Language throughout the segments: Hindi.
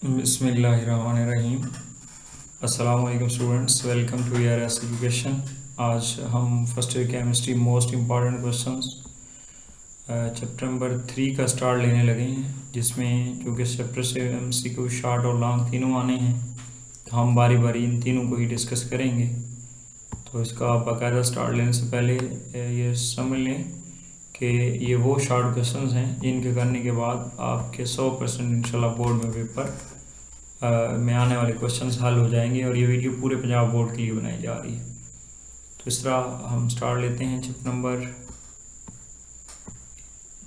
बिस्मिल्लाहिर्रहमानिर्रहीम। अस्सलाम वालेकुम students, welcome to ERS education. आज हम first year chemistry most important questions chapter number 3 का स्टार्ट लेने लगे हैं, जिसमें क्योंकि इस चैप्टर से MCQ शॉर्ट और लॉन्ग तीनों आने हैं, तो हम बारी बारी इन तीनों को ही डिस्कस करेंगे। तो इसका बाकायदा स्टार्ट लेने से पहले ये समझ लें कि ये वो शॉर्ट क्वेश्चंस हैं जिनके करने के बाद आपके 100% इंशाल्लाह बोर्ड में पेपर में आने वाले क्वेश्चंस हल हो जाएंगे, और ये वीडियो पूरे पंजाब बोर्ड के लिए बनाई जा रही है। तो इस तरह हम स्टार्ट लेते हैं। चैप्टर नंबर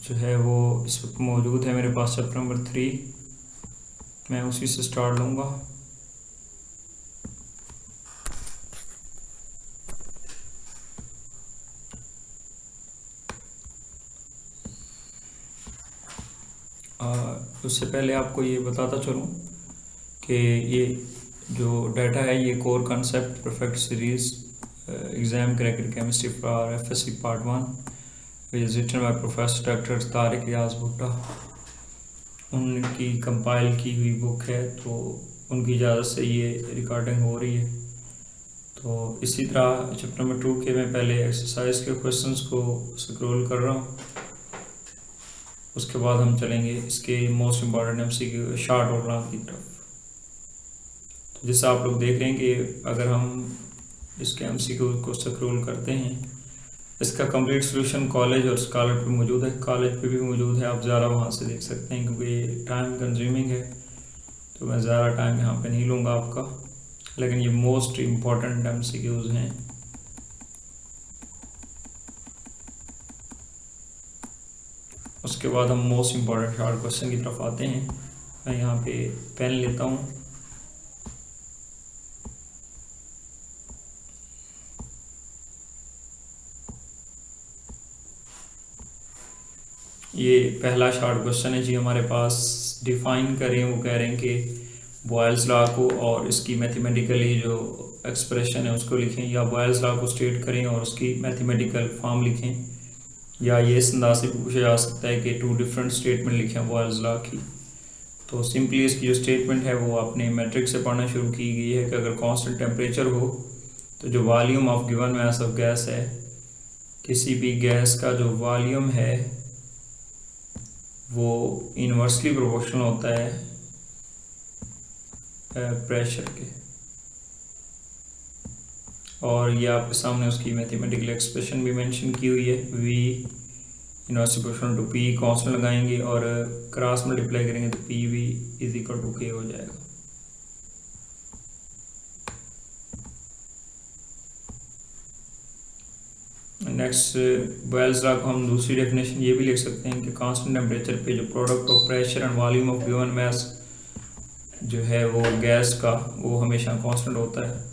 जो है वो इस वक्त मौजूद है मेरे पास, चैप्टर नंबर 3। मैं उसी से स्टार्ट लूँगा। उससे पहले आपको ये बताता चलूँ कि ये जो डाटा है ये core concept perfect series exam cracker chemistry for FSC part 1 is written by professor doctor Tariq Riaz Bhutta. उनकी कंपाइल की हुई बुक है, तो उनकी इजाज़त से ये रिकॉर्डिंग हो रही है। तो इसी तरह चैप्टर नंबर 2 के मैं पहले एक्सरसाइज के क्वेश्चंस को स्क्रॉल कर रहा हूँ, उसके बाद हम चलेंगे इसके मोस्ट इम्पॉर्टेंट MCQ शॉर्ट और लॉन्ग की तरफ। तो जैसा आप लोग देख रहे हैं कि अगर हम इसके MCQ को स्क्रॉल करते हैं, इसका कंप्लीट सोल्यूशन कॉलेज और स्कॉलर पे मौजूद है। कॉलेज पे भी मौजूद है, आप ज़्यादा वहाँ से देख सकते हैं, क्योंकि ये टाइम कंज्यूमिंग है, तो मैं ज़्यादा टाइम यहाँ पे नहीं लूँगा आपका। लेकिन ये मोस्ट इम्पॉर्टेंट MCQs हैं। उसके बाद हम मोस्ट इम्पॉर्टेंट शॉर्ट क्वेश्चन की तरफ आते हैं। मैं यहाँ पे पेन लेता हूँ। ये पहला शॉर्ट क्वेश्चन है जी हमारे पास। डिफाइन करें, वो कह रहे हैं कि बॉयल्स लॉ को और इसकी मैथमेटिकली जो एक्सप्रेशन है उसको लिखें, या बॉयल्स लॉ को स्टेट करें और उसकी मैथमेटिकल फॉर्म लिखें, या ये इस अंदाज से पूछा जा सकता है कि 2 डिफरेंट स्टेटमेंट लिखें बॉयल्स लॉ की। तो सिंपली इसकी जो स्टेटमेंट है वो आपने मैट्रिक से पढ़ना शुरू की गई है कि अगर कांस्टेंट टेम्परेचर हो तो जो volume of given mass of gas है, किसी भी गैस का जो वॉल्यूम है वो इन्वर्सली प्रोपोर्शनल होता है प्रेशर के। और ये आपके सामने उसकी मैथमेटिकल एक्सप्रेशन भी मेंशन की हुई है। V inversely proportional to P constant लगाएंगे और क्रॉस मल्टीप्लाई करेंगे तो PV is equal to K हो जाएगा। नेक्स्ट बॉयल्स लॉ को हम दूसरी डेफिनेशन ये भी लिख सकते हैं कि कांस्टेंट टेम्परेचर पे जो product of pressure and volume of given mass जो है वो गैस का, वो हमेशा कांस्टेंट होता है।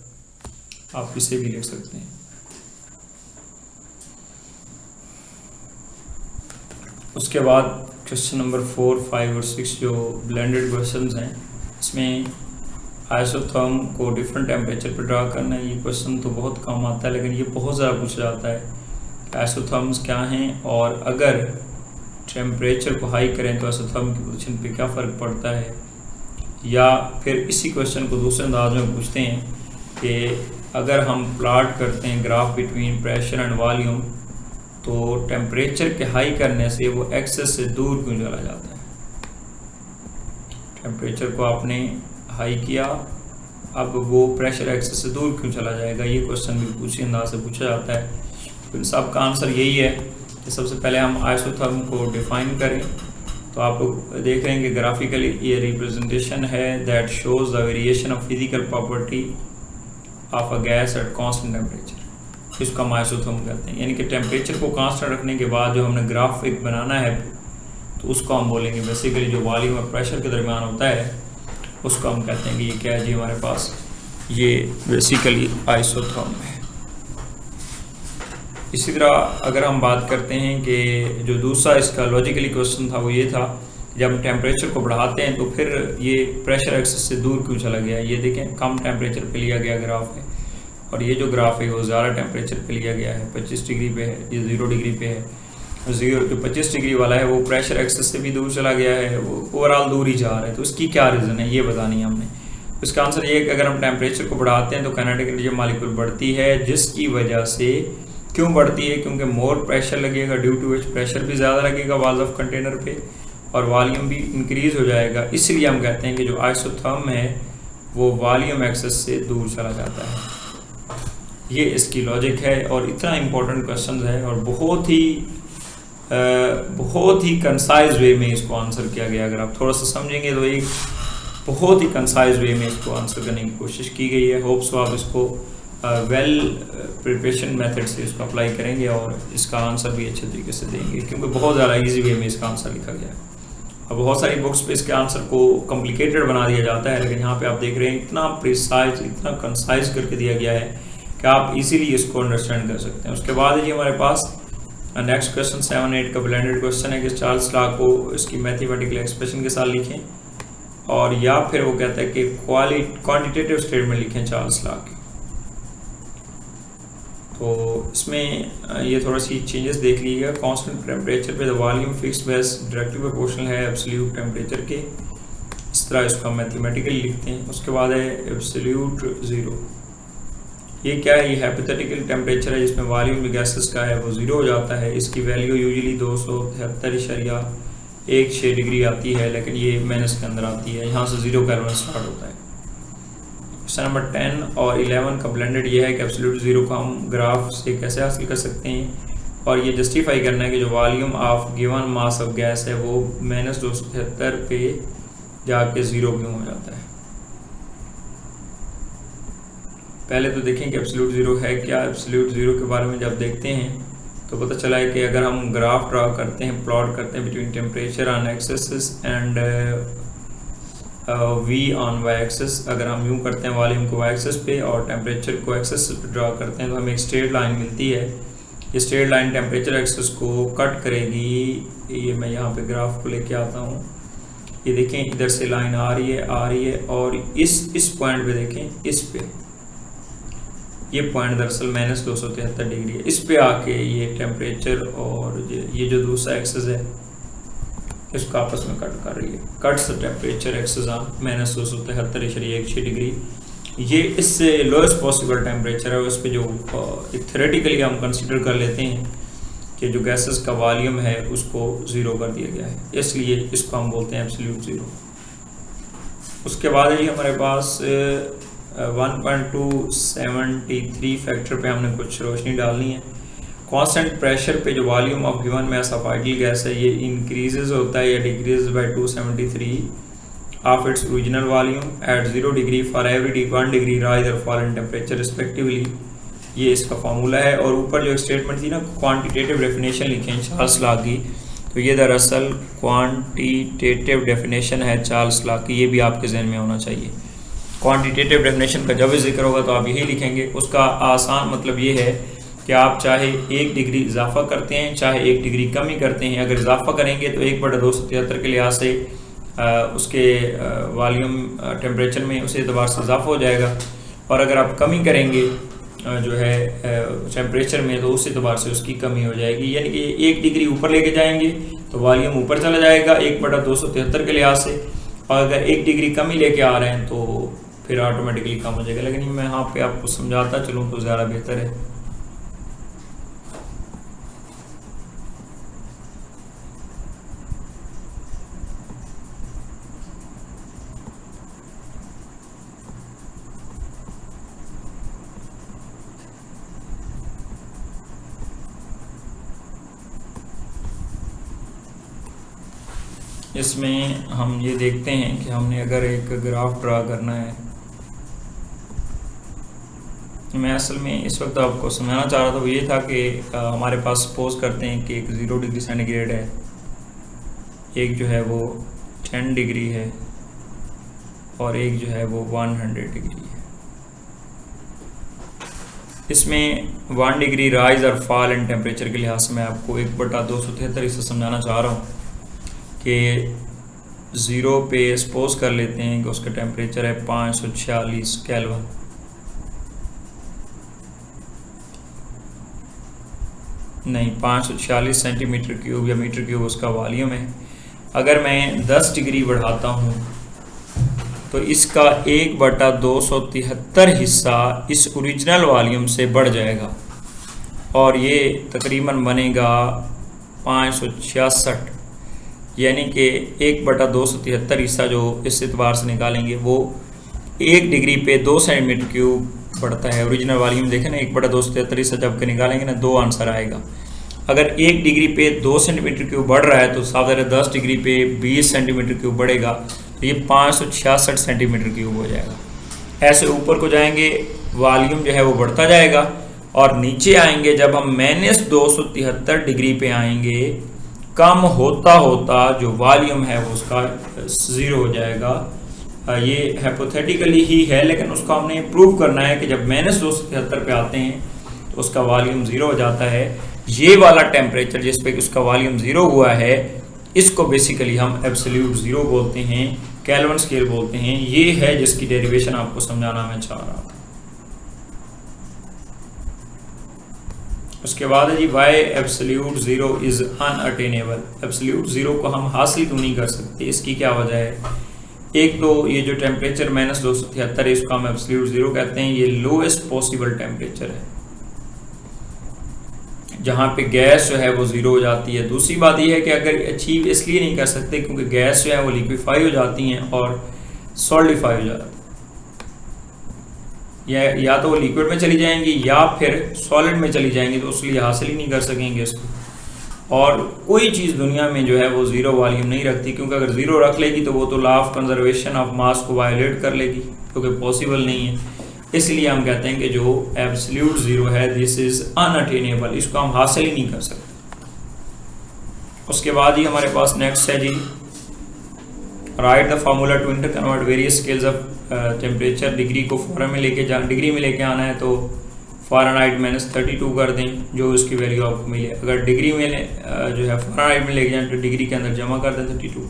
आप इसे भी लिख सकते हैं। उसके बाद क्वेश्चन नंबर 4, 5 और 6 जो ब्लेंडेड क्वेश्चंस हैं, इसमें आइसोथर्म को डिफरेंट टेम्परेचर पर ड्रा करना है। ये क्वेश्चन तो बहुत कम आता है, लेकिन ये बहुत ज़्यादा पूछा जाता है। आइसोथर्म्स क्या हैं, और अगर टेम्परेचर को हाई करें तो आइसोथर्म की पोजीशन पे क्या फ़र्क पड़ता है। या फिर इसी क्वेश्चन को दूसरे अंदाज में पूछते हैं कि अगर हम प्लॉट करते हैं graph between pressure and volume, तो टेम्परेचर के हाई करने से वो एक्सेस से दूर क्यों चला जाता है। टेम्परेचर को आपने हाई किया, अब वो प्रेशर एक्सेस से दूर क्यों चला जाएगा। ये क्वेश्चन भी उसी अंदाज से पूछा जाता है। तो इन सब का आंसर यही है कि सबसे पहले हम आइसोथर्म को डिफाइन करें। तो आप लोग देख रहे हैं कि ग्राफिकली ये रिप्रेजेंटेशन है that shows the variation of physical property of a gas at constant temperature. इसको हम आइसोथर्म कहते हैं। यानी कि टेम्परेचर को कांस्टेंट रखने के बाद जो हमने ग्राफ एक बनाना है, तो उसको हम बोलेंगे बेसिकली जो वॉल्यूम और प्रेशर के दरमियान होता है, उसको हम कहते हैं कि ये क्या है जी हमारे पास, ये बेसिकली आइसोथर्म है। इसी तरह अगर हम बात करते हैं कि जो दूसरा इसका लॉजिकली क्वेश्चन था वो ये था, जब टेम्परेचर को बढ़ाते हैं तो फिर ये प्रेशर एक्सेस से दूर क्यों चला गया। ये देखें कम टेम्परेचर पे लिया गया ग्राफ है, और ये जो ग्राफ है वो ज़्यादा टेम्परेचर पे लिया गया है, 25 डिग्री पे है, ये 0 डिग्री पे है। जीरो जो 25 डिग्री वाला है वो प्रेशर एक्सेस से भी दूर चला गया है, वो ओवरऑल दूर ही जा रहा है। तो इसकी क्या रीज़न है ये बतानी है हमने। इसका आंसर ये है कि अगर हम टेम्परेचर को बढ़ाते हैं तो काइनेटिक एनर्जी मॉलिक्यूल बढ़ती है, जिसकी वजह से क्यों बढ़ती है, क्योंकि मोर प्रेशर लगेगा, ड्यू टू विच प्रेशर भी ज़्यादा लगेगा वॉल्स ऑफ कंटेनर पे और वॉल्यूम भी इंक्रीज हो जाएगा। इसलिए हम कहते हैं कि जो आइसोथर्म है वो वॉल्यूम एक्सेस से दूर चला जाता है। ये इसकी लॉजिक है और इतना इम्पोर्टेंट क्वेश्चन है और बहुत ही कंसाइज वे में इसको आंसर किया गया। अगर आप थोड़ा सा समझेंगे तो एक बहुत ही कंसाइज वे में इसको आंसर करने की कोशिश की गई है। होप सो आप इसको वेल प्रिपरेशन मेथड से इसको अप्लाई करेंगे और इसका आंसर भी अच्छे तरीके से देंगे, क्योंकि बहुत ज़्यादा इजी वे में इसका आंसर लिखा गया है। अब बहुत सारी बुक्स पे इसके आंसर को कॉम्प्लिकेटेड बना दिया जाता है, लेकिन यहाँ पे आप देख रहे हैं इतना प्रिसाइज, इतना कंसाइज करके दिया गया है कि आप इजीली इसको अंडरस्टैंड कर सकते हैं। उसके बाद जी हमारे पास नेक्स्ट क्वेश्चन 7-8 का ब्लेंडेड क्वेश्चन है कि चार्ल्स लॉ को इसकी मैथमेटिकल एक्सप्रेशन के साथ लिखें, और या फिर वो कहता है कि क्वांटिटेटिव स्टेटमेंट लिखें चार्ल्स लॉ की। तो इसमें ये थोड़ा सी चेंजेस देख लीजिएगा। कांस्टेंट टेम्परेचर पे the volume fix base directly proportional है एब्सोल्यूट टेम्परेचर के, इस तरह इसको मैथमेटिकली लिखते हैं। उसके बाद है एब्सोल्यूट ज़ीरो। ये क्या है, ये हाइपोथेटिकल टेम्परेचर है जिसमें वॉल्यूम गैसेस का है वो ज़ीरो हो जाता है। इसकी वैल्यू यूजुअली 273.16 डिग्री आती है, लेकिन ये माइनस के अंदर आती है, यहाँ से 0 केल्विन स्टार्ट होता है। क्वेश्चन नंबर 10 और 11 का ब्लेंडेड ये है कि एब्सोल्यूट ज़ीरो को हम ग्राफ से कैसे हासिल कर सकते हैं, और ये जस्टिफाई करना है कि जो volume of given mass of gas है वो -273 पे जाके 0 क्यों हो जाता है। पहले तो देखें कि एब्सोल्यूट ज़ीरो है क्या। एब्सोल्यूट ज़ीरो के बारे में जब देखते हैं तो पता चला है कि अगर हम ग्राफ ड्रा करते हैं, प्लॉट करते हैं between temperature on axis and V on Y axis, अगर हम यूँ करते हैं वॉल्यूम को वाई एक्सेस पे और टेम्परेचर को एक्सेस पे ड्रा करते हैं तो हमें एक स्ट्रेट लाइन मिलती है। ये स्ट्रेट लाइन टेम्परेचर एक्सेस को कट करेगी। ये मैं यहाँ पे ग्राफ को लेके आता हूँ, ये देखें इधर से लाइन आ रही है और इस पॉइंट पे देखें, इस पे ये पॉइंट दरअसल -273 डिग्री है। इस पे आके ये टेम्परेचर और ये जो दूसरा एक्सेस है इसको आपस में कट कर रही है। Cuts temperature axis on -273.16 degree. ये इससे लोएस्ट पॉसिबल टेम्परेचर है, उस पर जो थ्योरेटिकली हम कंसिडर कर लेते हैं कि जो गैसेस का वॉल्यूम है उसको 0 कर दिया गया है, इसलिए इसको हम बोलते हैं एब्सोल्यूट ज़ीरो। उसके बाद ही हमारे पास 1.273 फैक्टर पे हमने कुछ रोशनी डालनी है। कांस्टेंट प्रेशर पे जो volume of given mass of ideal gas है ये इंक्रीजेज होता है या decrease by 273 of its original volume at 0 degree for every 1 degree rise और फॉल इन टेम्परेचर रिस्पेक्टिवली। ये इसका फार्मूला है। और ऊपर जो स्टेटमेंट थी ना, क्वांटिटेटिव डेफिनेशन लिखें चार्ल्स लॉ की, तो ये दरअसल क्वांटिटेटिव डेफिनेशन है चार्ल्स लॉ की, ये भी आपके जहन में होना चाहिए। क्वांटिटेटिव डेफिनेशन का जब भी जिक्र होगा तो आप यही लिखेंगे। उसका आसान मतलब ये है कि आप चाहे 1 डिग्री इजाफा करते हैं चाहे 1 डिग्री कमी करते हैं, अगर इजाफा करेंगे तो 1/273 के लिहाज से उसके वॉल्यूम टेम्परेचर में उस एतबार से इजाफा हो जाएगा, और अगर आप कमी करेंगे जो है टेम्परेचर में तो उस एतबार से उसकी कमी हो जाएगी। यानी कि 1 डिग्री ऊपर लेके जाएंगे तो वॉल्यूम ऊपर चला जाएगा 1/273 के लिहाज से, और अगर 1 डिग्री कमी लेके आ रहे हैं तो फिर ऑटोमेटिकली कम हो जाएगा। लेकिन मैं यहाँ पे आपको समझाता चलूँ तो ज़्यादा बेहतर है। इसमें हम ये देखते हैं कि हमने अगर एक ग्राफ ड्रा करना है, मैं असल में इस वक्त आपको समझाना चाह रहा था वो ये था कि हमारे पास सपोज करते हैं कि एक 0 डिग्री सेंटीग्रेड है, एक जो है वो 10 डिग्री है और एक जो है वो 100 डिग्री है। इसमें 1 डिग्री राइज और फॉल इन टेम्परेचर के लिहाज से मैं आपको 1/273 इसे समझाना चाह रहा हूँ कि 0 पे सपोज कर लेते हैं कि उसका टेम्परेचर है 546 केल्विन। नहीं 546 सेंटीमीटर क्यूब या मीटर क्यूब उसका वॉल्यूम है। अगर मैं 10 डिग्री बढ़ाता हूँ तो इसका 1/273 हिस्सा इस ओरिजिनल वॉल्यूम से बढ़ जाएगा और ये तकरीबन बनेगा 566, यानी कि 1/273 हिस्सा जो इस एतबार से निकालेंगे वो 1 डिग्री पे 2 सेंटीमीटर क्यूब बढ़ता है। ओरिजिनल वॉल्यूम देखें ना, 1/273 हिस्सा जब के निकालेंगे ना 2 आंसर आएगा। अगर 1 डिग्री पे 2 सेंटीमीटर क्यूब बढ़ रहा है तो साफ है 10 डिग्री पे 20 सेंटीमीटर क्यूब बढ़ेगा तो ये 566 सेंटीमीटर क्यूब हो जाएगा। ऐसे ऊपर को जाएंगे वॉल्यूम जो है वो बढ़ता जाएगा और नीचे आएंगे जब हम -273 डिग्री पे आएंगे कम होता होता जो वॉल्यूम है वो उसका 0 हो जाएगा। ये हाइपोथेटिकली ही है लेकिन उसको हमने प्रूव करना है कि जब -273 पे आते हैं तो उसका वॉल्यूम 0 हो जाता है। ये वाला टेम्परेचर जिस पे उसका वॉल्यूम 0 हुआ है इसको बेसिकली हम एब्सोल्यूट 0 बोलते हैं, केल्विन स्केल बोलते हैं। ये है जिसकी डेरिवेशन आपको समझाना मैं चाह रहा था। उसके बाद है जी why absolute 0 is unattainable. Absolute 0 को हम हासिल क्यों नहीं कर सकते, इसकी क्या वजह है? एक तो ये जो टेम्परेचर -273 है इसको हम एब्सोल्यूट 0 कहते हैं। ये लोएस्ट पॉसिबल टेम्परेचर है जहाँ पे गैस जो है वो 0 हो जाती है। दूसरी बात यह है कि अगर अचीव इसलिए नहीं कर सकते क्योंकि गैस जो है वो लिक्विफाई हो जाती हैं और सॉलिडिफाई हो जाती है, या तो वो लिक्विड में चली जाएंगी या फिर सॉलिड में चली जाएंगी, तो उसलिए हासिल ही नहीं कर सकेंगे इसको। और कोई चीज़ दुनिया में जो है वो 0 वॉल्यूम नहीं रखती, क्योंकि अगर 0 रख लेगी तो वो तो law of conservation of mass को वायोलेट कर लेगी, क्योंकि पॉसिबल नहीं है। इसलिए हम कहते हैं कि जो एब्सोल्यूट 0 है दिस इज अनअटेनेबल, इसको हम हासिल ही नहीं कर सकते। उसके बाद ही हमारे पास नेक्स्ट है जी write the formula to interconvert various scales of temperature. Degree को फॉरेन में लेके डिग्री में लेके आना है तो फ़ारेनहाइट -32 कर दें जो इसकी वैल्यू आपको मिले। अगर डिग्री में जो है फ़ारेनहाइट में लेके जाए तो डिग्री के अंदर जमा कर दें 32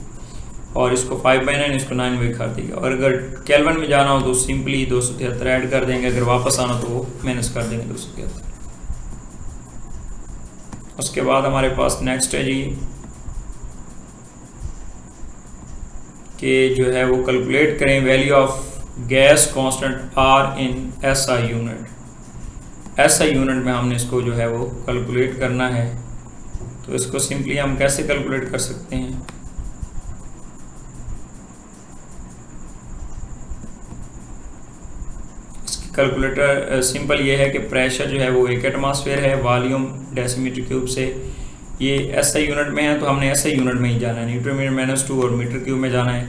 और इसको 5/9 इसको 9 में कर देंगे। और अगर केल्विन में जाना हो तो सिंपली 273 ऐड कर देंगे, अगर वापस आना तो वो माइनस कर देंगे 273। उसके बाद हमारे पास नेक्स्ट है जी कि जो है वो कैलकुलेट करें value of gas constant R in SI unit. SI unit में हमने इसको जो है वो कैलकुलेट करना है, तो इसको सिंपली हम कैसे कैलकुलेट कर सकते हैं? कैलकुलेटर सिंपल ये है कि प्रेशर जो है वो 1 एटमॉस्फेयर है, वॉल्यूम डेसीमीटर क्यूब से, ये SI यूनिट में है तो हमने SI यूनिट में ही जाना है। न्यूटन मीटर -2 और मीटर क्यूब में जाना है।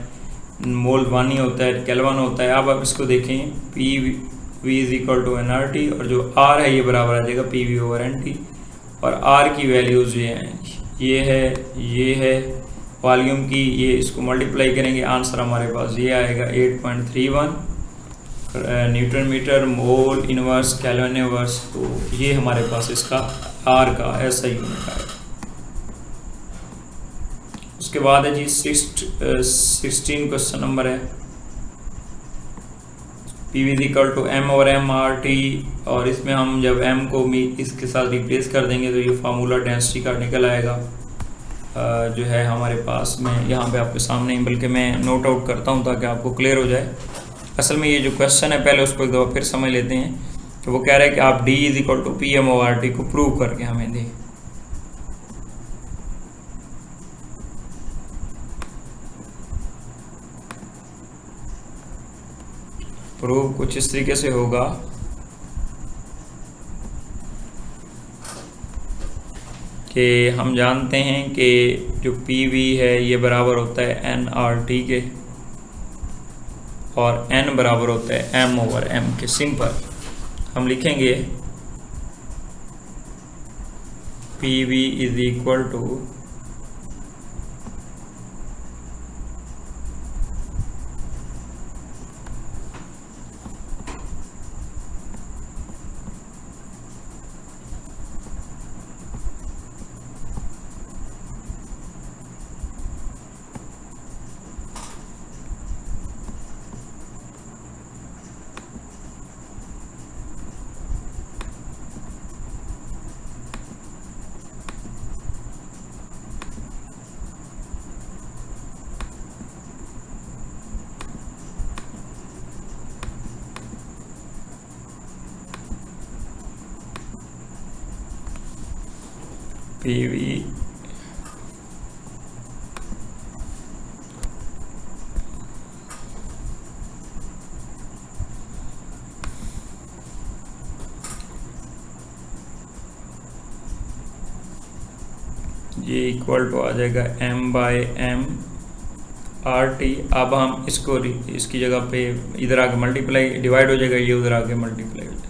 मोल 1 ही होता है, केल्विन होता है। अब आप इसको देखें PV = nRT और जो R है ये बराबर आ जाएगा PV/NT और R की वैल्यूज़ ये है वॉल्यूम की, ये इसको मल्टीप्लाई करेंगे आंसर हमारे पास ये आएगा 8.31 newton metre mole inverse kelvin inverse. तो ये हमारे पास इसका R का SI यूनिट आएगा। उसके बाद है जी 16 क्वेश्चन नंबर है PV = m/mRT और इसमें हम जब m को इसके साथ रिप्लेस कर देंगे तो ये फार्मूला डेंसिटी का निकल आएगा। जो है हमारे पास में यहाँ पे आपके सामने, बल्कि मैं नोट आउट करता हूँ ताकि आपको क्लियर हो जाए। असल में ये जो क्वेश्चन है पहले उसको एक दफ़ा फिर समझ लेते हैं कि वो कह रहा है कि आप D = PM/RT को प्रूव करके हमें दें। प्रूव कुछ इस तरीके से होगा कि हम जानते हैं कि जो PV है ये बराबर होता है nRT के और n बराबर होता है m/m के। सिंपल हम लिखेंगे PV = PV ये इक्वल टू आ जाएगा M/M/RT। अब हम इसकी जगह पे इधर आके मल्टीप्लाई डिवाइड हो जाएगा, ये उधर आके मल्टीप्लाई हो जाएगा।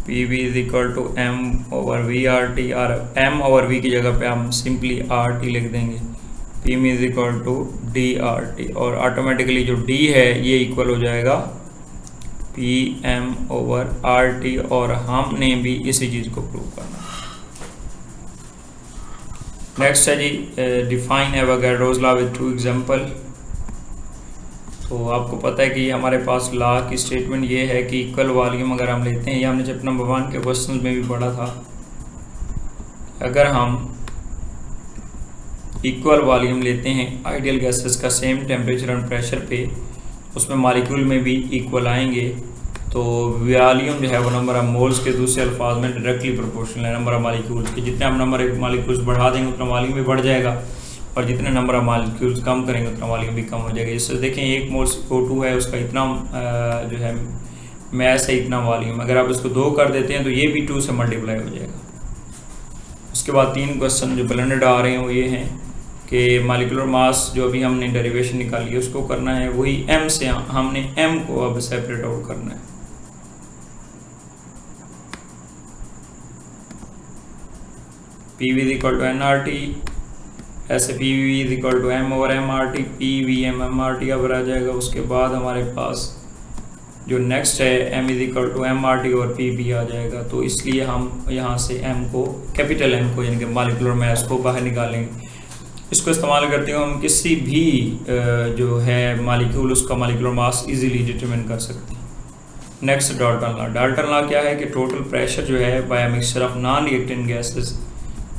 PV is equal to M/VRT, और M/V की जगह पे हम सिंपली RT लिख देंगे। PV is equal to DRT, और ऑटोमेटिकली जो D है ये इक्वल हो जाएगा PM/RT, और हमने भी इसी चीज़ को प्रूव करना है। नेक्स्ट है जी define Avogadro's law with two example. तो आपको पता है कि हमारे पास लॉ की स्टेटमेंट ये है कि इक्वल वॉल्यूम अगर हम लेते हैं, ये हमने चैप्टर नंबर 1 के क्वेश्चन में भी पढ़ा था। अगर हम इक्वल वॉल्यूम लेते हैं आइडियल गैसेस का सेम टेम्परेचर एंड प्रेशर पे, उसमें मॉलिक्यूल में भी इक्वल आएंगे, तो वॉल्यूम जो है वो नंबर ऑफ मोल्स के दूसरे अल्फाज में डायरेक्टली प्रोपोर्शनल है नंबर ऑफ मॉलिक्यूल्स के। जितने हम नंबर ऑफ मॉलिक्यूल्स बढ़ा देंगे उतना वॉल्यूम भी बढ़ जाएगा, और जितने नंबर ऑफ मॉलिक्यूल्स कम करेंगे उतना वॉल्यूम भी कम हो जाएगा। इससे देखें 1 मोल O2 है, उसका इतना जो है मैस है, इतना वॉल्यूम। अगर आप इसको 2 कर देते हैं तो ये भी 2 से मल्टीप्लाई हो जाएगा। उसके बाद 3 क्वेश्चन जो ब्लेंडेड आ रहे हैं वो ये हैं कि मॉलिक्यूलर मास जो अभी हमने डेरिवेशन निकाली है उसको करना है, वही M से हमने M को अब सेपरेट आउट करना है। PV is equal to NRT, ऐसे PV is equal to M/MRT, PVM/MRT अब आ जाएगा। उसके बाद हमारे पास जो नेक्स्ट है M is equal to MRT और PV आ जाएगा। तो इसलिए हम यहाँ से M को, कैपिटल M को, यानी कि मॉलिक्यूलर मास को बाहर निकालेंगे। इसको इस्तेमाल करते हुए हम किसी भी जो है मॉलिक्यूल, उसका मॉलिक्यूलर मास इजीली डिटरमिन कर सकते हैं। Next Dalton law. Dalton law क्या है कि टोटल प्रेशर जो है by mixture of non reactant gases,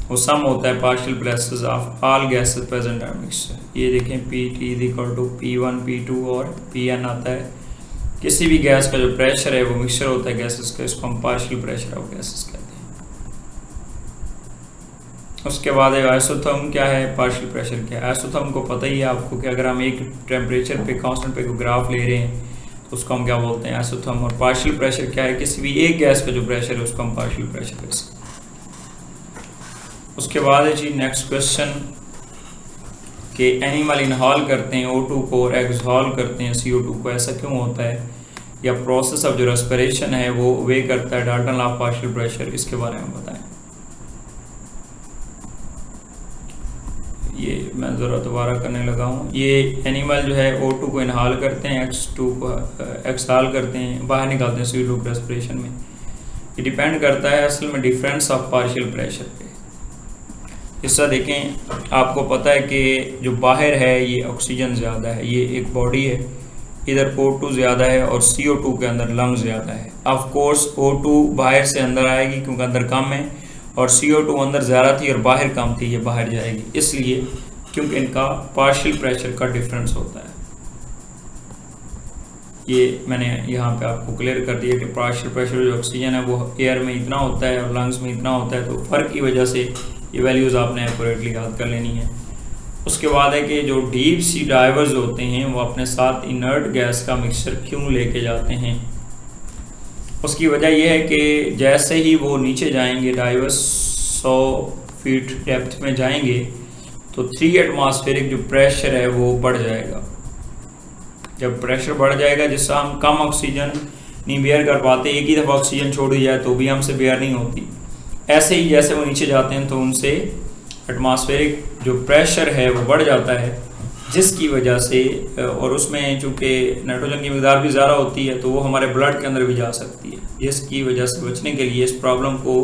वो सम होता है partial pressures of all gases present in mixture. ये देखें PT is equal to P1 P2 और Pn आता है। किसी भी गैस का जो प्रेशर है वो मिक्सचर होता है गैसेस का, इसको हम पार्शियल प्रेशर ऑफ गैसेस कहते हैं। उसके बाद आइसोथर्म क्या है, पार्शियल प्रेशर क्या है। आइसोथर्म को पता ही है आपको कि अगर हम एक टेम्परेचर पे कांस्टेंट पे ग्राफ ले रहे हैं तो उसको हम क्या बोलते हैं, आइसोथर्म। और पार्शियल प्रेशर क्या है, किसी भी एक गैस का जो प्रेशर है उसको हम पार्शियल प्रेशर कहते हैं। उसके बाद है जी नेक्स्ट क्वेश्चन कि एनिमल इनहॉल करते हैं O2 को और एक्सहॉल करते हैं CO2 को, ऐसा क्यों होता है, या प्रोसेस ऑफ जो रेस्पिरेशन है वो वे करता है Dalton law of partial pressure, इसके बारे में बताएं। ये मैं ज़रा दोबारा करने लगा हूँ। ये एनिमल जो है O2 को इनहाल करते हैं, X2 को एक्सहाल करते हैं, बाहर निकालते हैं CO2 रेस्पिरेशन में। ये डिपेंड करता है असल में डिफरेंस ऑफ पार्शियल प्रेशर पे। इससे देखें आपको पता है कि जो बाहर है ये ऑक्सीजन ज़्यादा है, ये एक बॉडी है, इधर O2 ज़्यादा है और CO2 के अंदर लंग ज़्यादा है। ऑफ कोर्स O2 बाहर से अंदर आएगी क्योंकि अंदर कम है, और CO2 अंदर ज़्यादा थी और बाहर कम थी, ये बाहर जाएगी, इसलिए क्योंकि इनका पार्शियल प्रेशर का डिफरेंस होता है। ये मैंने यहाँ पे आपको क्लियर कर दिया कि पार्शियल प्रेशर जो ऑक्सीजन है वो एयर में इतना होता है और लंग्स में इतना होता है, तो फ़र्क की वजह से ये वैल्यूज़ आपने एक्यूरेटली याद कर लेनी है। उसके बाद है कि जो डीप सी डाइवर्स होते हैं वो अपने साथ इनर्ट गैस का मिक्सचर क्यों लेके जाते हैं। उसकी वजह यह है कि जैसे ही वो नीचे जाएंगे, डाइवर्स 100 फीट डेप्थ में जाएंगे, तो 3 एटमॉस्फेरिक जो प्रेशर है वो बढ़ जाएगा। जब प्रेशर बढ़ जाएगा, जिससे हम कम ऑक्सीजन नहीं बेयर कर पाते, एक ही दफ़ा ऑक्सीजन छोड़ी जाए तो भी हमसे बेयर नहीं होती। ऐसे ही जैसे वो नीचे जाते हैं तो उनसे एटमॉस्फेरिक जो प्रेशर है वो बढ़ जाता है, जिसकी वजह से, और उसमें चूँकि नाइट्रोजन की मिकदार भी ज़्यादा होती है तो वो हमारे ब्लड के अंदर भी जा सकती है। जिसकी वजह से बचने के लिए, इस प्रॉब्लम को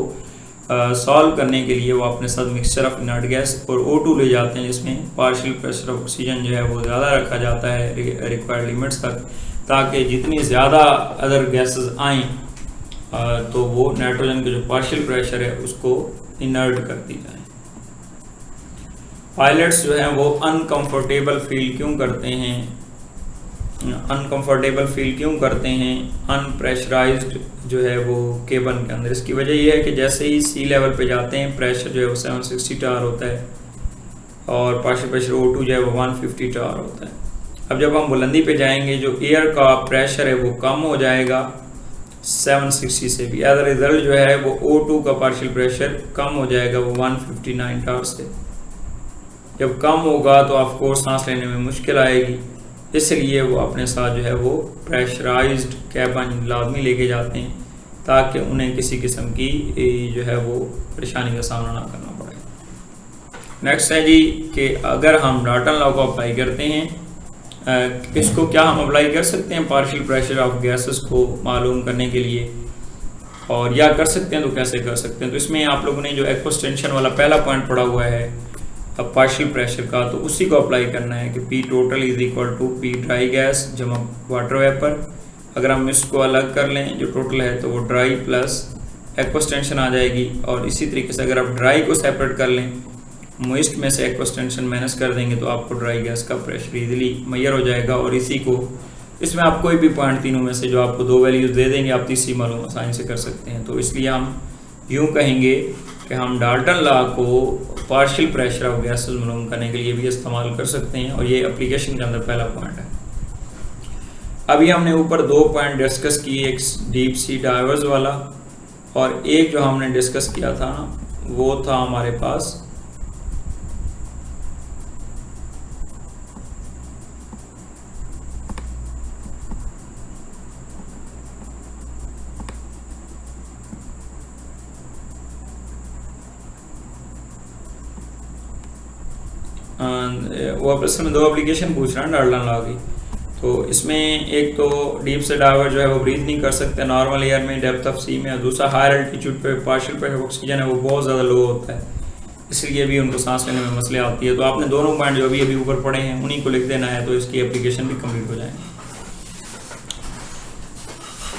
सॉल्व करने के लिए वो अपने साथ मिक्सचर ऑफ इनर्ट गैस और O2 ले जाते हैं, जिसमें पार्शियल प्रेशर ऑफ ऑक्सीजन जो है वो ज़्यादा रखा जाता है रिक्वायर्ड लिमिट्स तक, ताकि जितनी ज़्यादा अदर गैसेस आएँ तो वो नाइट्रोजन के जो पार्शियल प्रेशर है उसको इनर्ट करती जाए। पायलट्स जो हैं वो अनकंफर्टेबल फील क्यों करते हैं, अनकंफर्टेबल फील क्यों करते हैं अनप्रेशराइज्ड जो है वो केबन के अंदर? इसकी वजह यह है कि जैसे ही सी लेवल पे जाते हैं प्रेशर जो है वो 760 टार होता है और पार्शियल प्रेशर O2 जो है वो 150 टार होता है। अब जब हम बुलंदी पे जाएंगे जो एयर का प्रेशर है वो कम हो जाएगा 760 से भी। एज अ रिजल्ट जो है वो O2 का पार्शियल प्रेशर कम हो जाएगा वो 159 टार से। जब कम होगा तो ऑफ कोर्स सांस लेने में मुश्किल आएगी, इसलिए वो अपने साथ जो है वो प्रेशराइज्ड कैबिन लाजमी लेके जाते हैं ताकि उन्हें किसी किस्म की जो है वो परेशानी का सामना ना करना पड़े। नेक्स्ट है जी कि अगर हम डाल्टन लॉ को अप्लाई करते हैं, इसको क्या हम अप्लाई कर सकते हैं पार्शियल प्रेशर ऑफ गैसेस को मालूम करने के लिए, और या कर सकते हैं तो कैसे कर सकते हैं? तो इसमें आप लोगों ने जो एक्सटेंशन वाला पहला पॉइंट पढ़ा हुआ है पार्शियल प्रेशर का, तो उसी को अप्लाई करना है कि P total is equal to P dry gas जमा वाटर वेपर। अगर हम इसको अलग कर लें जो टोटल है तो वो ड्राई प्लस एक्सटेंशन आ जाएगी, और इसी तरीके से अगर आप ड्राई को सेपरेट कर लें मोइस्ट में से एक्सटेंशन माइनस कर देंगे तो आपको ड्राई गैस का प्रेशर इजीली मैयर हो जाएगा। और इसी को इसमें आप कोई भी पॉइंट तीनों में से जो आपको दो वैल्यूज़ दे देंगे आप तीसरी मालूम आसानी से कर सकते हैं। तो इसलिए हम यूँ कहेंगे कि हम डाल्टन लॉ को पार्शियल प्रेशर ऑफ गैसेस मालूम करने के लिए भी इस्तेमाल कर सकते हैं, और ये एप्लीकेशन के अंदर पहला पॉइंट है। अभी हमने ऊपर दो पॉइंट डिस्कस किए, एक डीप सी डाइवर्स वाला और एक जो हमने डिस्कस किया था ना वो था हमारे पास वो आपस में दो एप्लीकेशन पूछ रहा है डाल्टन लॉ की। तो इसमें एक तो डीप से डाइवर जो है वो ब्रीथ नहीं कर सकते नॉर्मल एयर में डेप्थ ऑफ सी में, और दूसरा हायर एल्टीट्यूड पे पार्शियल प्रेशर ऑक्सीजन है वो बहुत ज़्यादा लो होता है, इसलिए भी उनको सांस लेने में मसले आती है। तो आपने दोनों पॉइंट जो अभी ऊपर पढ़े हैं उन्हीं को लिख देना है, तो इसकी एप्लीकेशन भी कम्प्लीट हो जाएगी।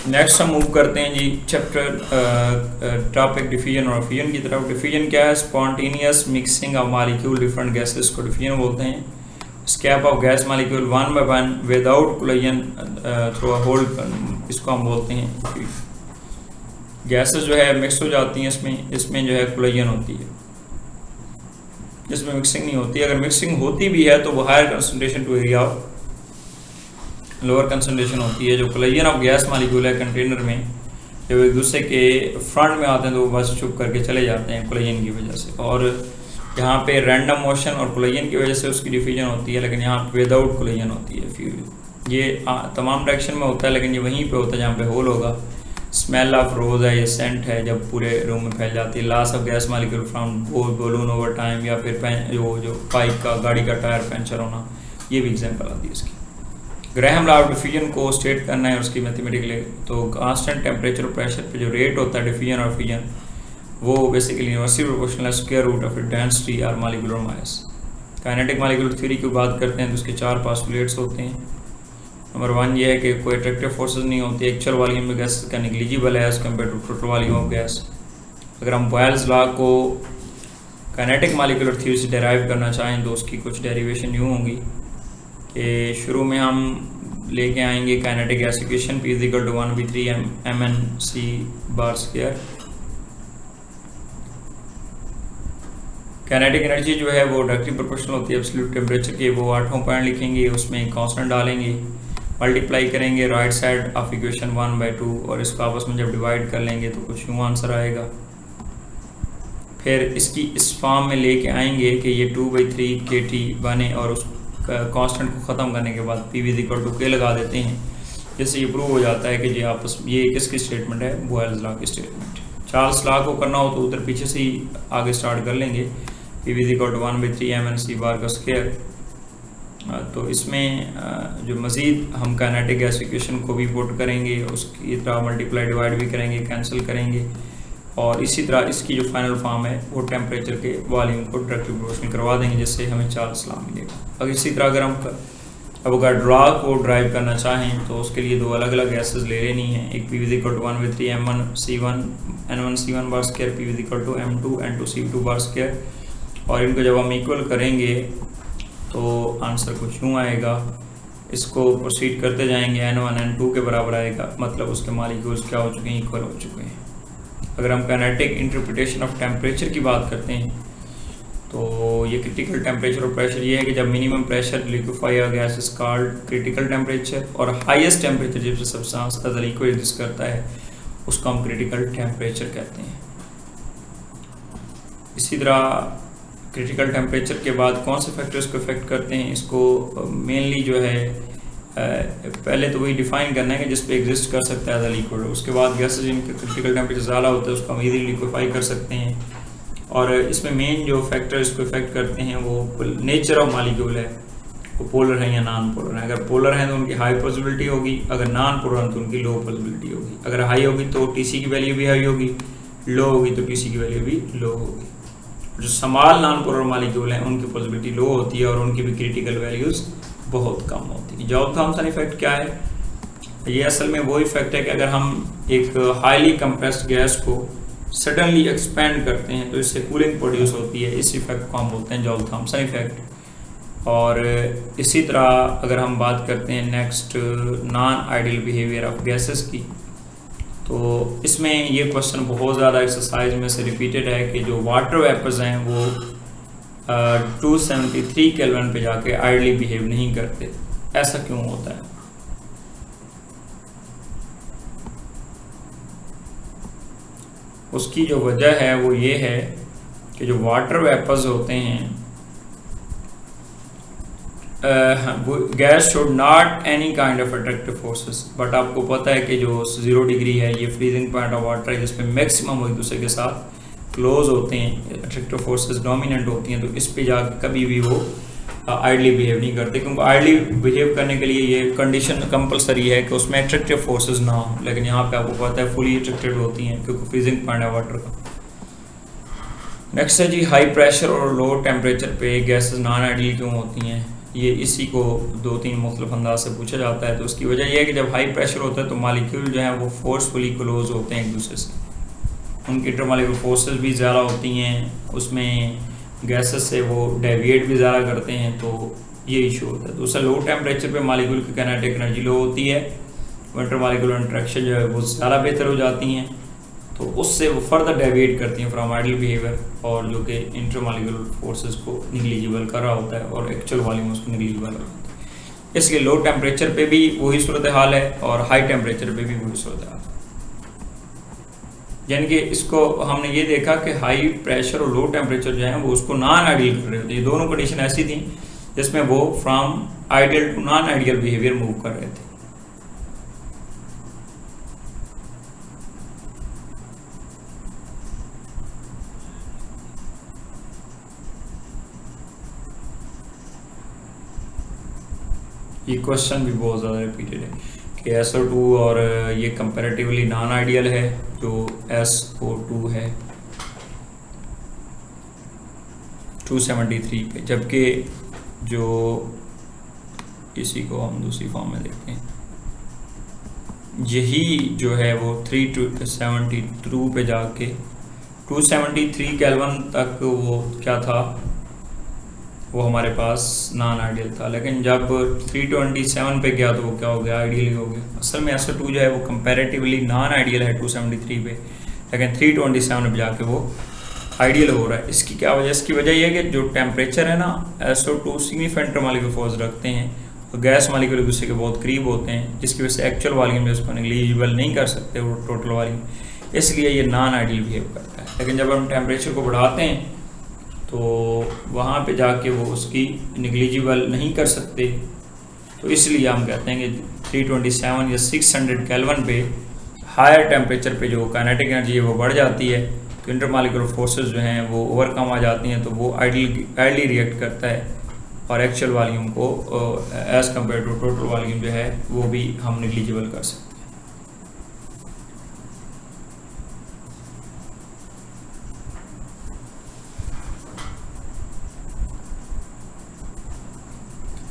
नेक्स्ट हम मूव करते हैं जी चैप्टर टॉपिक डिफ्यूजन और फ्यूजन की तरफ। डिफ्यूजन क्या है? Spontaneous mixing of molecule different gases को डिफ्यूजन बोलते हैं। Escape of gas molecule one by one without collision through a hole, इसको हम बोलते हैं गैसेस जो है मिक्स हो जाती हैं इसमें जो है कोलिजन होती है, इसमें मिक्सिंग नहीं होती। अगर मिक्सिंग होती भी है तो वो higher concentration to area of lower concentration होती है। जो कोलिजन ऑफ गैस मॉलिक्यूल है कंटेनर में जब एक दूसरे के फ्रंट में आते हैं तो वो बस छुप करके चले जाते हैं कोलिजन की वजह से, और यहाँ पे रैंडम मोशन और कोलिजन की वजह से उसकी डिफ्यूजन होती है, लेकिन यहाँ पे विदाउट कोलिजन होती है फ्यूजन। ये तमाम डायरेक्शन में होता है लेकिन ये वहीं पे होता है जहाँ पे होल होगा। स्मेल ऑफ रोज है, ये सेंट है जब पूरे रूम में फैल जाती है। Loss of gas molecule from balloon over time, या फिर जो पाइप का गाड़ी का टायर पंचर होना, ये भी एग्जाम्पल आती है इसकी। ग्राहम लॉ ऑफ डिफ्यूजन को स्टेट करना है उसकी मैथमेटिकली, तो कांस्टेंट टेम्परेचर और प्रेशर पे जो रेट होता है डिफ्यूजन और फ्यूजन वो बेसिकली यूनिवर्सल प्रोपोर्शनल है स्क्वायर रूट ऑफ डेंसिटी और molecular mass. Kinetic molecular theory की बात करते हैं तो उसके चार पोस्टुलेट्स होते हैं। नंबर वन ये है कि कोई अट्रैक्टिव फोर्सेस नहीं होती, एक्चुअल वॉल्यूम में गैस का निग्लिजिबल है as compare to total volume of gas. अगर हम बॉयल्स लॉ को काइनेटिक मॉलिक्यूलर थ्योरी से डेराइव करना चाहें तो उसकी कुछ डेरिवेशन यूँ होंगी कि शुरू में हम लेके आएंगे kinetic gas equation P = 1v3 mnc bar square. Kinetic energy जो है वो डायरेक्टली प्रोपोर्शनल होती है एब्सोल्यूट टेम्परेचर के, वो 8वां पॉइंट लिखेंगे, उसमें कांस्टेंट डालेंगे, मल्टीप्लाई करेंगे राइट साइड ऑफ इक्वेशन 1/2 और इसको आपस में जब डिवाइड कर लेंगे तो कुछ यूँ आंसर आएगा। फिर इसकी इस फॉर्म में लेके आएंगे कि ये 2/3 kT बने, और उस कांस्टेंट को ख़त्म करने के बाद P = K लगा देते हैं, जिससे ये प्रूव हो जाता है कि ये किसकी स्टेटमेंट है? बॉयल्स लॉ की स्टेटमेंट। चार्ल्स लॉ को करना हो तो उधर पीछे से ही आगे स्टार्ट कर लेंगे। P = 1/3 mnc बार का स्क्वायर। तो इसमें जो मज़ीद हम काइनेटिक गैस इक्वेशन को भी पुट करेंगे, उसकी तरह मल्टीप्लाई डिवाइड भी करेंगे, कैंसिल करेंगे, और इसी तरह इसकी जो फाइनल फॉर्म है वो टेम्परेचर के वॉल्यूम को डायरेक्टली प्रोपोर्शनल करवा देंगे, जिससे हमें चार्ल्स लॉ मिलेगा। अब इसी तरह अगर हम अवोगाड्रो को ड्राइव करना चाहें तो उसके लिए दो अलग अलग गैसेस ले लेनी है। एक P = 1/3 m1c1 n1c1 bar square, P = m2 n2c2 bar square, और इनको जब हम इक्वल करेंगे तो आंसर कुछ यूँ आएगा इसको प्रोसीड करते जाएंगे, N1 N2 के बराबर आएगा, मतलब उसके मालिक्यूल्स क्या हो चुके हैं, इक्वल हो चुके हैं। अगर हम काइनेटिक इंटरप्रिटेशन ऑफ टेम्परेचर की बात करते हैं तो ये क्रिटिकल टेम्परेचर और प्रेशर ये है कि जब मिनिमम प्रेशर लिक्विफाई या gas is called critical temperature, और हाईएस्ट टेम्परेचर जब सब्सटेंस एज लिक्विड एग्जिस्ट करता है उसको हम क्रिटिकल टेम्परेचर कहते हैं। इसी तरह क्रिटिकल टेम्परेचर के बाद कौन से फैक्टर्स को इफेक्ट करते हैं, इसको मेनली जो है पहले तो वही डिफाइन करना है कि जिस पे एग्जिस्ट कर सकता है एज लिक्विड। उसके बाद गैसेज जिनके क्रिटिकल टेम्परेचर ज़्यादा होता है उसको हम इजीली लिक्विफाई कर सकते हैं। और इसमें मेन जो फैक्टर इसको इफेक्ट करते हैं वो नेचर ऑफ मालिक्यूल है, वो पोलर है या नॉन पोलर है। अगर पोलर हैं तो उनकी हाई पॉसिबिलिटी होगी, अगर नॉन पोलर हैं तो उनकी लो पॉसिबिलिटी होगी। अगर हाई होगी तो टीसी की वैल्यू भी हाई होगी, लो होगी तो टीसी की वैल्यू भी लो होगी। जो स्मॉल नॉन पोलर मालिक्यूल हैं उनकी पॉसिबिलिटी लो होती है और उनकी भी क्रिटिकल वैल्यूज़ बहुत कम होती है। जॉब थॉमसन इफेक्ट क्या है, ये असल में वो इफेक्ट है कि अगर हम एक हाईली कंप्रेस्ड गैस को सडनली एक्सपेंड करते हैं तो इससे कूलिंग प्रोड्यूस होती है। इस इफेक्ट को हम बोलते हैं जॉब थॉमसन इफेक्ट। और इसी तरह अगर हम बात करते हैं next non ideal behaviour of gases की, तो इसमें ये क्वेश्चन बहुत ज़्यादा एक्सरसाइज में से रिपीटेड है कि जो वाटर वेपर्स हैं वो 273 केल्विन पे जाके आइडली बिहेव नहीं करते, ऐसा क्यों होता है? उसकी जो वजह है वो ये है कि जो वाटर वेपर्स होते हैं gas should not any kind of attractive forces, but आपको पता है कि जो 0 डिग्री है ये फ्रीजिंग पॉइंट ऑफ वाटर है जिसपे मैक्सिमम वो एक दूसरे के साथ क्लोज होते हैं, अट्रैक्टिव फोर्सेस डोमिनेंट होती हैं, तो इस पे जाकर कभी भी वो आइडली बिहेव नहीं करते, क्योंकि आइडली बिहेव करने के लिए ये कंडीशन कंपलसरी है कि उसमें अट्रैक्टिव फोर्सेस ना हो। लेकिन यहाँ पे आपको पता है फुली अट्रैक्टेड होती हैं क्योंकि फ्रीजिंग पॉइंट है वाटर का। नेक्स्ट है जी हाई प्रेशर और लो टेम्परेचर पे गैसेस नॉन आइडली क्यों होती हैं, ये इसी को 2-3 मुख्तलिफ अंदाज से पूछा जाता है। तो उसकी वजह यह है कि जब हाई प्रेशर होता है तो मालिक्यूल जो है वो फोर्सफुली क्लोज होते हैं एक दूसरे से, उनकी इंटरमॉलिक्यूलर फोर्सेस भी ज़्यादा होती हैं, उसमें गैसेस से वो डेविएट भी ज़्यादा करते हैं, तो ये इशू होता है। दूसरा लो टेम्परेचर पे मालिक्यूल की काइनेटिक एनर्जी लो होती है, इंटरमॉलिक्यूलर इंटरेक्शन जो है वो ज़्यादा बेहतर हो जाती हैं, तो उससे वो फर्दर डेविएट करती हैं फ्रॉम आइडल बिहेवियर, और जो कि इंटरमॉलिक्यूलर फोर्सेस को निगलिजिबल कर रहा होता है और एक्चुअल वॉल्यूम उसको निगलिजिबल कर रहा होता है। इसलिए लो टेम्परेचर पे भी वही सूरत हाल है और हाई टेम्परेचर पे भी वही सूरत हाल है। यानी कि इसको हमने ये देखा कि हाई प्रेशर और लो टेम्परेचर जो है वो उसको नॉन आइडियल कर रहे होते। ये दोनों कंडीशन ऐसी थी जिसमें वो from ideal to non ideal behaviour move कर रहे थे। ये क्वेश्चन भी बहुत ज़्यादा रिपीटेड है कि SO2 और ये कंपैरेटिवली नॉन आइडियल है जो SO2 है 273 पे, जबकि जो इसी को हम दूसरी फॉर्म में देखते हैं यही जो है वो 372 पे जाके 273 केल्विन तक वो क्या था, वो हमारे पास नॉन आइडियल था। लेकिन जब 327 पे गया तो वो क्या हो गया, आइडियल ही हो गया। असल में SO2 जो है वो कंपैरेटिवली नॉन आइडियल है 273 पे, लेकिन 327 पे जाके वो आइडियल हो रहा है। इसकी क्या वजह, इसकी वजह ये है कि जो टेम्परेचर है ना, SO2 सिग्निफिकेंट इंटरमॉलिक्यूलर फोर्स रखते हैं और गैस मॉलिक्यूल एक दूसरे के बहुत करीब होते हैं, जिसकी वजह से एक्चुअल वॉल्यूम में उसको निगलिजिबल नहीं कर सकते वो टोटल वॉल्यूम, इसलिए ये नॉन आइडियल बिहेव करता है। लेकिन जब हम टेम्परेचर को बढ़ाते हैं तो वहाँ पे जाके वो उसकी निगलिजिबल नहीं कर सकते, तो इसलिए हम कहते हैं कि 327 या 600 केल्विन पे हायर टेम्परेचर पे जो काइनेटिक एनर्जी है वो बढ़ जाती है, तो इंटरमॉलिक्यूलर फोर्सेस जो हैं वो ओवरकम आ जाती हैं, तो वो आइडली रिएक्ट करता है और एक्चुअल वॉल्यूम को as compare to total volume जो है वो भी हम निगलिजिबल कर सकते हैं।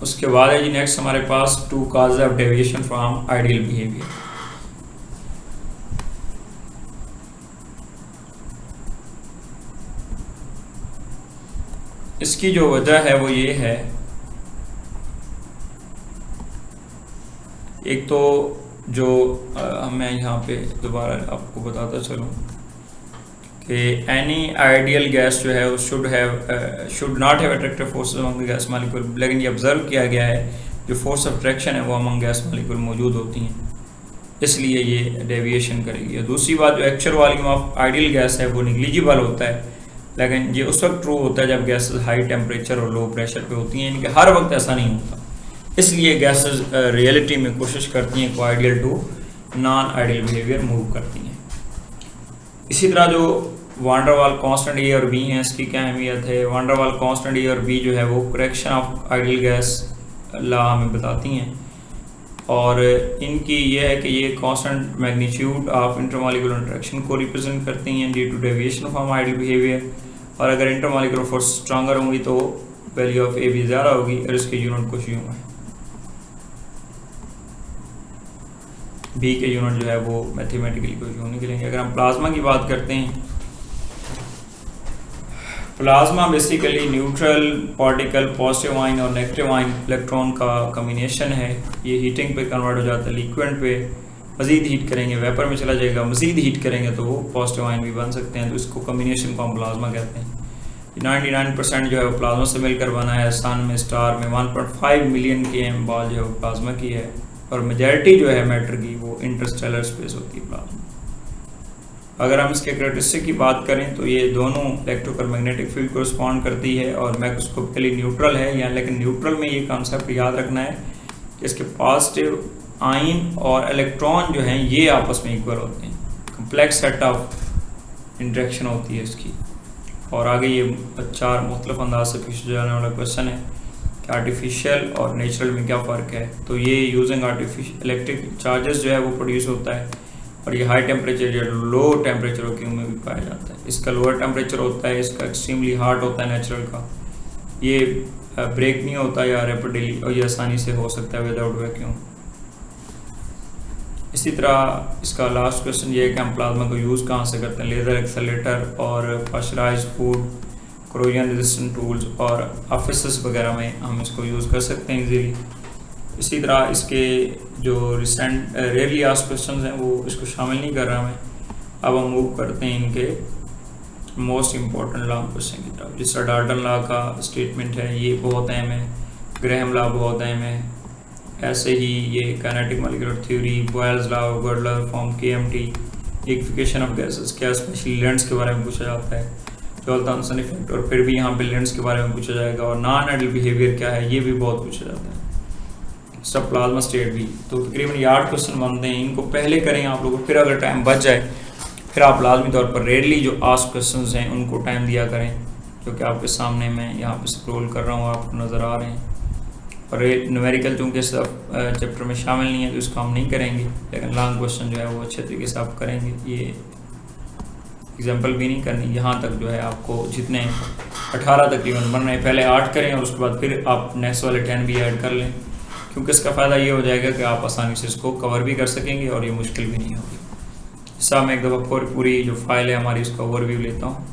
उसके बाद है जी नेक्स्ट हमारे पास 2 causes of deviation from ideal behaviour. इसकी जो वजह है वो ये है एक तो जो मैं यहाँ पे दोबारा आपको बताता चलूँ कि एनी आइडियल गैस जो है वो should not have attractive forces among the gas molecule, लेकिन ये ऑब्जर्व किया गया है जो फोर्स ऑफ अट्रैक्शन है वो अमंग गैस मॉलिक्यूल मौजूद होती हैं, इसलिए ये डेविएशन करेगी। और दूसरी बात, जो actual volume of ideal gas है वो निग्लिजिबल होता है, लेकिन ये उस वक्त ट्रू होता है जब गैसेस हाई टेम्परेचर और लो प्रेशर पे होती हैं, इनके हर वक्त ऐसा नहीं होता। इसलिए गैसेस रियलिटी में कोशिश करती हैं को ideal to non ideal behaviour move करती हैं। इसी तरह जो वान डेर वाल कांस्टेंट ए और बी हैं, इसकी क्या अहमियत है। वान डेर वाल कांस्टेंट ए और बी जो है वो correction of ideal gas law हमें बताती हैं, और इनकी ये है कि ये constant magnitude of intermolecular interaction को रिप्रेजेंट करती हैं due to deviation from ideal behaviour, और अगर इंटरमॉलिक्यूलर फोर्स स्ट्रांगर होंगी तो वैल्यू ऑफ ए भी ज़्यादा होगी, और इसके यूनिट कुछ यूँ है। बी के यूनिट जो है वो मैथमेटिकली कुछ यूँ निकलेंगे। अगर हम प्लाज्मा की बात करते हैं, plasma basically neutral particle positive ion और नेगेटिव आयन इलेक्ट्रॉन का कम्बिनेशन है। ये हीटिंग पे कन्वर्ट हो जाता है लिक्विड पे, मज़ीद हीट करेंगे वेपर में चला जाएगा, मज़ीद हीट करेंगे तो वो पॉजिटिव आयन भी बन सकते हैं, तो इसको कम्बिनेशन को हम प्लाज्मा कहते हैं। 99% जो है वो प्लाज्मा से मिलकर बना है। सन में, स्टार में 1.5 मिलियन km बॉल जो है वो प्लाज्मा की है, और मेजॉरिटी जो है मैटर की वो इंटरस्टेलर स्पेस होती है प्लाज्मा। अगर हम इसके कैरेक्टरिस्टिक की बात करें तो ये दोनों इलेक्ट्रिक और मैग्नेटिक फील्ड को रिस्पॉन्ड करती है, और मैक्रोस्कोपिकली न्यूट्रल है यहाँ, लेकिन न्यूट्रल में ये कॉन्सेप्ट याद रखना है कि इसके पॉजिटिव आयन और इलेक्ट्रॉन जो हैं ये आपस में इक्वल होते हैं। कम्प्लेक्स सेट ऑफ इंटरेक्शन होती है इसकी। और आगे ये 4 मुख्तलिफ अंदाज से पूछा जाने वाला क्वेश्चन है कि आर्टिफिशियल और नेचुरल में क्या फ़र्क है। तो ये यूजिंग आर्टिफिशियल इलेक्ट्रिक चार्जेस जो है वो प्रोड्यूस होता है, और ये हाई टेम्परेचर या लो टेम्परेचर वैक्यूम में भी पाया जाता है। इसका लोअर टेम्परेचर होता है, इसका एक्सट्रीमली हार्ड होता है नेचुरल का, ये ब्रेक नहीं होता या रैपिडली और ये आसानी से हो सकता है विदाउट वैक्यूम। इसी तरह इसका लास्ट क्वेश्चन ये है कि हम प्लाज्मा को यूज़ कहाँ से करते हैं। लेज़र एक्सेलेटर और pasteurised food, corrosion resistant tools और ऑफिसेस वगैरह में हम इसको यूज़ कर सकते हैं इजीली। इसी तरह इसके जो रिसेंट रेयरली आस्क्ड क्वेश्चंस हैं वो इसको शामिल नहीं कर रहा मैं। अब हम मूव करते हैं इनके मोस्ट इम्पॉर्टेंट लॉन्ग क्वेश्चन की तरफ। जिस तरह डाल्टन लॉ का स्टेटमेंट है ये बहुत अहम है, ग्राहम लॉ बहुत अहम है, ऐसे ही ये kinetic molecular theory, Boyle's law, गर्डलर फॉर्म, KMT, लिक्विफिकेशन ऑफ गैसेस, क्या स्पेशली लेंस के बारे में पूछा जाता है, जॉल-थॉम्सन इफेक्ट, और फिर भी यहाँ पे लेंस के बारे में पूछा जाएगा, और नॉन आइडियल बिहेवियर क्या है ये भी बहुत पूछा जाता है, सब प्लाज्मा स्टेट भी। तो तकरीबन ये 8 क्वेश्चन बनते हैं, इनको पहले करें आप लोगों, फिर अगर टाइम बच जाए फिर आप लाजमी तौर पर रेयरली जो आस्क्ड क्वेश्चंस हैं उनको टाइम दिया करें, क्योंकि आपके सामने मैं यहाँ पे स्क्रॉल कर रहा हूँ, आपको नज़र आ रहे हैं। और न्यूमेरिकल चूँकि सब चैप्टर में शामिल नहीं है तो इसको हम नहीं करेंगे, लेकिन लॉन्ग क्वेश्चन जो है वो अच्छे तरीके से आप करेंगे। ये एग्जाम्पल भी नहीं करनी, यहाँ तक जो है आपको जितने 18 तकरीबन बन रहे हैं पहले 8 करें, और उसके बाद फिर आप नेक्स्ट वाले 10 भी ऐड कर लें, क्योंकि इसका फ़ायदा ये हो जाएगा कि आप आसानी से इसको कवर भी कर सकेंगे और ये मुश्किल भी नहीं होगी। इसका मैं एक दफ़ा पूरी जो फाइल है हमारी उसका ओवरव्यू लेता हूँ।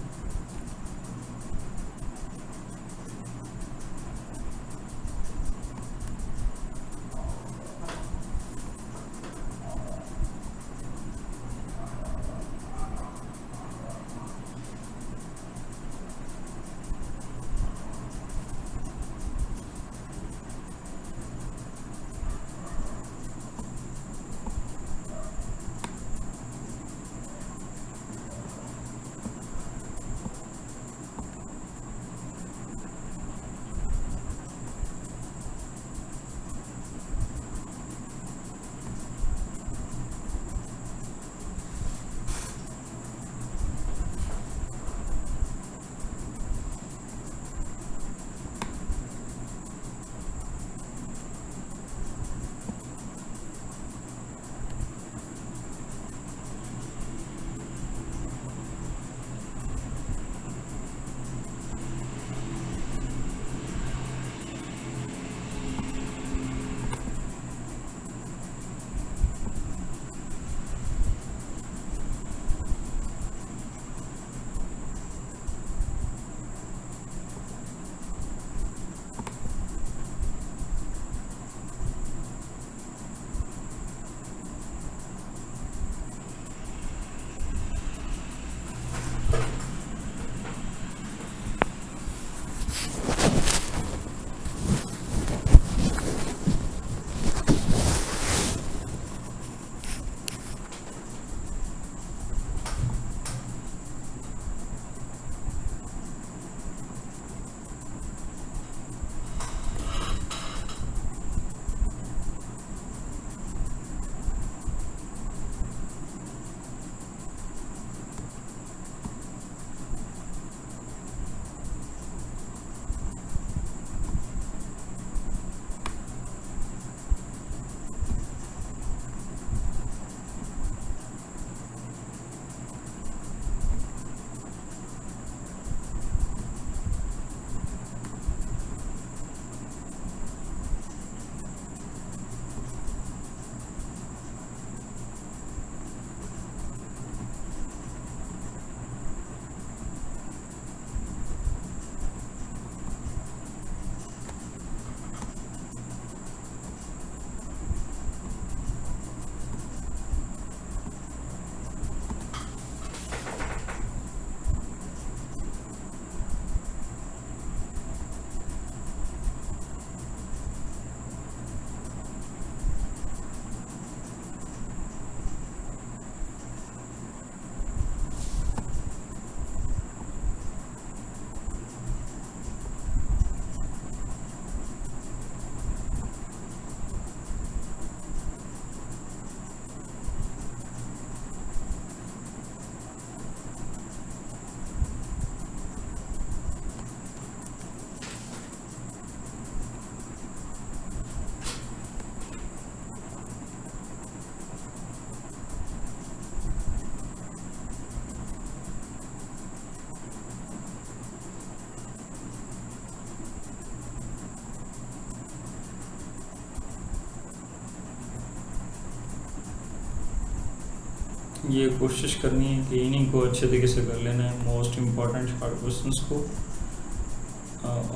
ये कोशिश करनी है कि इन्हीं को अच्छे तरीके से कर लेना है, मोस्ट इम्पॉर्टेंट शॉर्ट क्वेश्चंस को,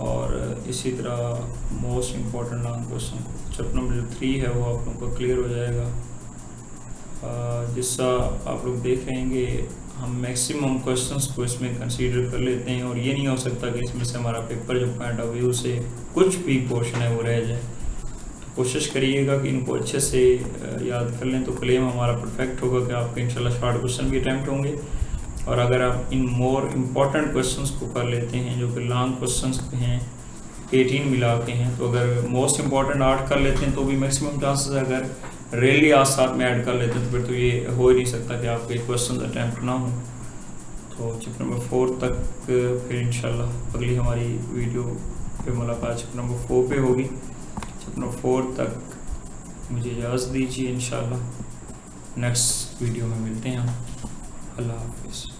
और इसी तरह मोस्ट इम्पॉर्टेंट लॉन्ग क्वेश्चन को। चैप्टर नंबर 3 है वो आप लोगों को क्लियर हो जाएगा। जिससा आप लोग देख रहेंगे हम मैक्सिमम क्वेश्चंस को इसमें कंसीडर कर लेते हैं, और ये नहीं हो सकता कि इसमें से हमारा पेपर जो पॉइंट ऑफ व्यू से कुछ भी पोर्शन है वो रह जाए। तो कोशिश करिएगा कि इनको अच्छे से याद कर लें, तो क्लेम हमारा परफेक्ट होगा कि आपके इंशाल्लाह शॉर्ट क्वेश्चन भी अटैम्प्ट होंगे। और अगर आप इन मोर इम्पॉर्टेंट क्वेश्चंस को कर लेते हैं जो कि लॉन्ग क्वेश्चंस हैं 18 मिला के हैं, तो अगर मोस्ट इम्पॉर्टेंट 8 कर लेते हैं तो भी मैक्सिमम चांसेस, अगर रेली आज साथ में ऐड कर लेते हैं तो फिर तो ये हो ही नहीं सकता कि आपके क्वेश्चन अटैम्प्ट ना हो। तो चैप्टर नंबर 4 तक फिर इंशाल्लाह अगली हमारी वीडियो पे मुलाकात चैप्टर नंबर 4 पे होगी। चैप्टर नंबर 4 तक मुझे इजाज़त दीजिए, इंशाल्लाह नेक्स्ट वीडियो में मिलते हैं हम। अल्लाह हाफिज़।